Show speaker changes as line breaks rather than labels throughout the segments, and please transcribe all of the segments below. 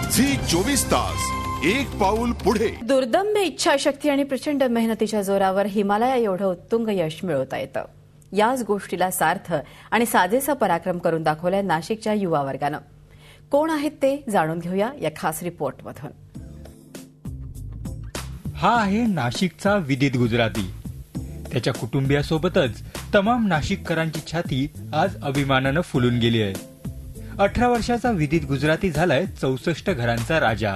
Zee 24 तास एक पाऊल पुढे।
दुर्दम्य इच्छाशक्ती आणि प्रचंड मेहनतीच्या जोरावर हिमालया एवढं उत्तुंग यश मिळवता येतं। याच गोष्टीला सार्थ आणि साजेसा पराक्रम करून दाखवलाय नाशिकच्या युवा वर्गानं। कोण आहेत ते जाणून घेऊया या खास रिपोर्टमधून।
हा आहे नाशिकचा विदित गुजराती। त्याच्या कुटुंबियासोबतच तमाम नाशिककरांची छाती आज अभिमानानं फुलून गेली आहे। 18 वर्षाचा विदित गुजराती झालाय 64 घरांचा राजा।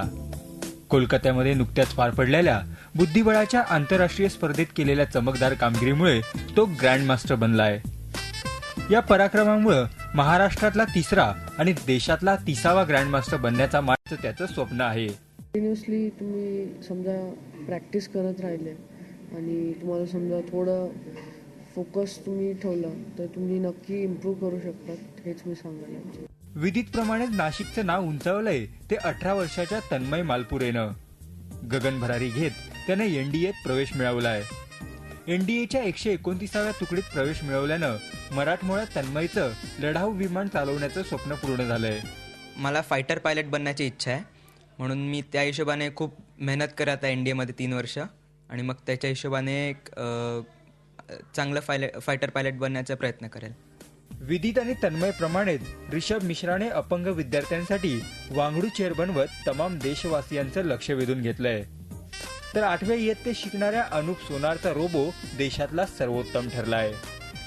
कोलकात्यामध्ये नुकत्याच पार पडलेल्या बुद्धिबळाच्या आंतरराष्ट्रीय स्पर्धेत केलेल्या चमकदार कामगिरीमुळे तो ग्रँड मास्टर बनलाय। या पराक्रमामुळे महाराष्ट्रातला तिसरा आणि देशातला 30वा ग्रँड मास्टर बनण्याचा मात्र त्याचं स्वप्न आहे।
कंटिन्युअसली तुम्ही समजा प्रॅक्टिस करत राहिले आणि तुम्हाला समजा थोडं फोकस तुम्ही ठेवला तर तुम्ही नक्की इम्प्रूव्ह करू शकतात, हेच मी सांगायला।
विदित प्रमाणेच नाशिकचं नाव उंचावलंय ते 18 वर्षाच्या तन्मय मालपुरेनं। गगन भरारी घेत त्याने एनडीएत प्रवेश मिळवलाय। एनडीएच्या 129व्या तुकडीत प्रवेश मिळवल्यानं मराठमोळ्यात तन्मयचं लढाऊ विमान चालवण्याचं स्वप्न पूर्ण झालंय।
मला फायटर पायलट बनण्याची इच्छा आहे, म्हणून मी त्या हिशोबाने खूप मेहनत करत आहे एनडीएमध्ये 3 वर्ष, आणि मग त्याच्या हिशोबाने एक चांगलं फायटर पायलट बनण्याचा प्रयत्न करेल।
विदित आणि तन्मय प्रमाणेच ऋषभ मिश्राने अपंग विद्यार्थ्यांसाठी वांगडू चेअर बनवत तमाम देशवासियांचं लक्ष वेधून घेतलंय। तर 8व्या इयत्तेत शिकणाऱ्या अनुप सोनारचा रोबो देशातला सर्वोत्तम ठरलाय।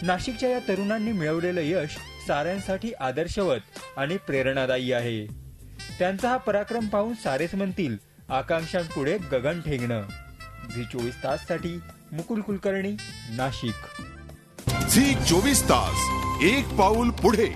नाशिकच्या या तरुणांनी मिळवलेलं यश साऱ्यांसाठी आदर्शवत आणि प्रेरणादायी आहे। त्यांचा हा पराक्रम पाहून सारेच म्हणतील आकांक्षांपुढे गगन ठेंगणं। झी 24 तास साठी मुकुल कुलकर्णी, नाशिक।
झी 24 तास एक पाऊल पुढे।